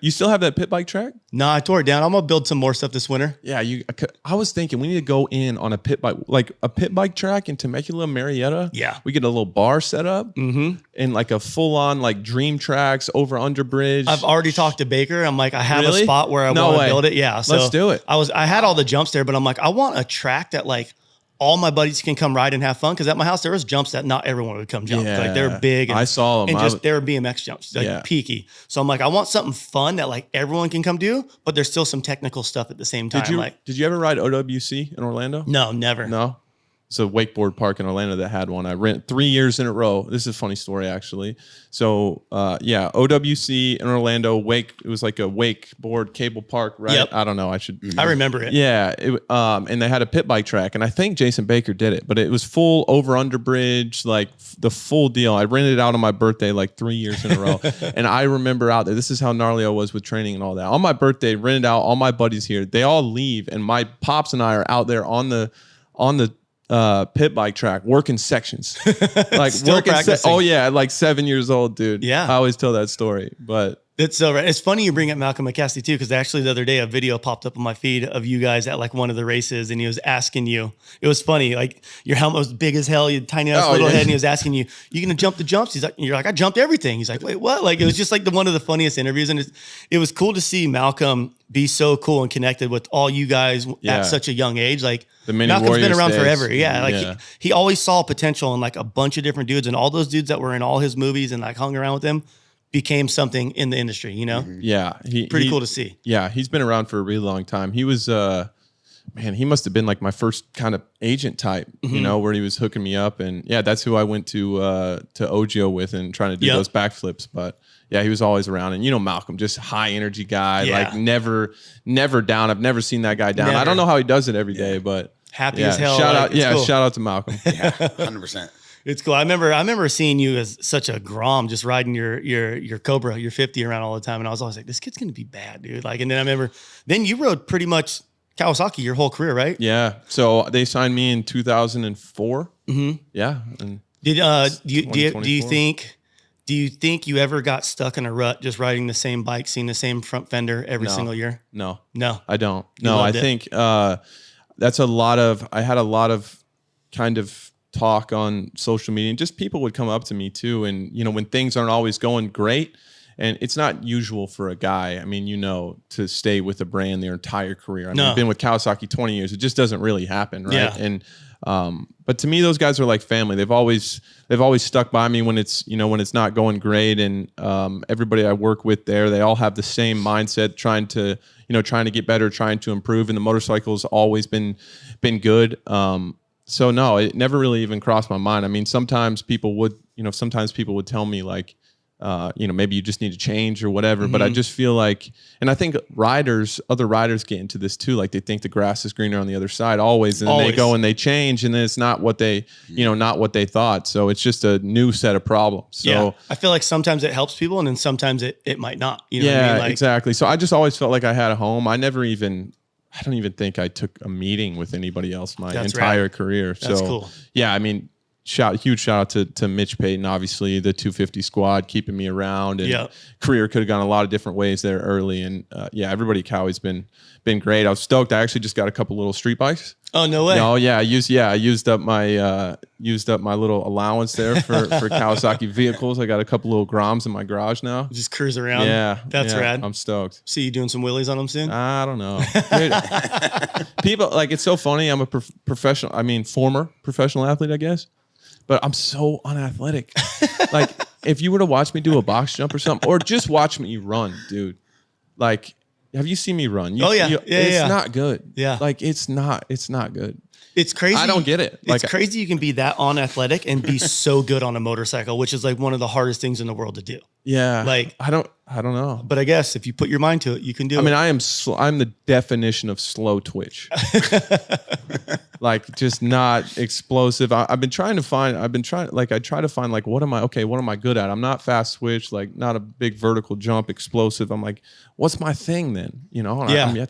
You still have that pit bike track? No, I tore it down. I'm gonna build some more stuff this winter. Yeah, I was thinking we need to go in on a pit bike, like a pit bike track in Temecula, Marietta. Yeah, we get a little bar set up and like a full on like dream tracks over under bridge. I've already talked to Baker. I'm like, I have a spot where I want to build it. Yeah, so let's do it. I had all the jumps there, but I'm like, I want a track that like all my buddies can come ride and have fun. Because at my house, there was jumps that not everyone would come jump. Yeah. Like they're big. And, I saw them. And they were BMX jumps, like peaky. So I'm like, I want something fun that like everyone can come do, but there's still some technical stuff at the same time. Did you ever ride OWC in Orlando? No, never. No? It's a wakeboard park in Orlando that had one. I ran 3 years in a row. This is a funny story, actually. So, yeah, OWC in Orlando, it was like a wakeboard cable park, right? Yep. I don't know. I remember it. Yeah. And they had a pit bike track, and I think Jason Baker did it, but it was full over-under bridge, like the full deal. I rented it out on my birthday like 3 years in a row. And I remember out there, this is how gnarly I was with training and all that. On my birthday, rented out, all my buddies here, they all leave, and my pops and I are out there on the pit bike track working sections, like working. Oh yeah, like 7 years old, dude. Yeah, I always tell that story, but it's so right. It's funny you bring up Malcolm McCasty too, because actually the other day a video popped up on my feed of you guys at like one of the races, and he was asking you. It was funny, like your helmet was big as hell, you had tiny ass little head, and he was asking you, "You gonna jump the jumps?" You're like, "I jumped everything." He's like, "Wait, what?" Like it was just like one of the funniest interviews, and it was cool to see Malcolm be so cool and connected with all you guys at such a young age. Like the mini Malcolm's Warriors been around days. forever. Yeah, like he always saw potential in like a bunch of different dudes, and all those dudes that were in all his movies and like hung around with him became something in the industry, you know? Yeah. Pretty cool to see. Yeah. He's been around for a really long time. He was, man, he must've been like my first kind of agent type, you know, where he was hooking me up. And yeah, that's who I went to Ogio with and trying to do those backflips. But yeah, he was always around. And you know, Malcolm, just high energy guy, like never down. I've never seen that guy down. I don't know how he does it every day, but happy as hell. Shout like, out. Cool. Shout out to Malcolm. Yeah, 100%. It's cool. I remember seeing you as such a grom, just riding your Cobra, your 50 around all the time. And I was always like, this kid's going to be bad, dude. Like, and then I remember, then you rode pretty much Kawasaki your whole career, right? Yeah. So they signed me in 2004. Yeah. And do you think you ever got stuck in a rut just riding the same bike, seeing the same front fender every single year? No, I don't. No, I think that's I had a lot of kind of talk on social media, and just people would come up to me too. And, you know, when things aren't always going great, and it's not usual for a guy, I mean, you know, to stay with a brand their entire career. I mean, I've been with Kawasaki 20 years. It just doesn't really happen. Right. Yeah. And, but to me, those guys are like family. They've always stuck by me when it's not going great. And, everybody I work with there, they all have the same mindset, trying to get better, trying to improve. And the motorcycle's always been good. So no, it never really even crossed my mind. I mean, sometimes people would tell me like, maybe you just need to change or whatever. But I just feel like, and I think other riders get into this too. Like they think the grass is greener on the other side always. And then they go and they change, and then it's not what they thought. So it's just a new set of problems. So I feel like sometimes it helps people, and then sometimes it might not. You know what I mean? Like, exactly. So I just always felt like I had a home. I don't even think I took a meeting with anybody else my entire career. That's cool. Yeah, I mean, huge shout out to Mitch Payton, obviously the 250 squad, keeping me around, and career could have gone a lot of different ways there early. And everybody at Cowie's been great. I was stoked. I actually just got a couple little street bikes. Oh, no way. No, yeah, I used up my little allowance there for Kawasaki vehicles. I got a couple little Groms in my garage now. Just cruise around. Yeah, that's rad. I'm stoked. See you doing some wheelies on them soon? I don't know. People, like, it's so funny. I'm a former professional athlete, I guess, but I'm so unathletic. Like, if you were to watch me do a box jump or something, or just watch me run, dude, like, have you seen me run? It's not good. Yeah. Like, it's not good. It's crazy. I don't get it. It's crazy you can be that unathletic and be so good on a motorcycle, which is like one of the hardest things in the world to do. Yeah. Like, I don't know. But I guess if you put your mind to it, you can do it. I mean, I'm the definition of slow twitch. Like, just not explosive. I try to find like, what am I good at? I'm not fast switch, like not a big vertical jump explosive. I'm like, what's my thing then? You know? And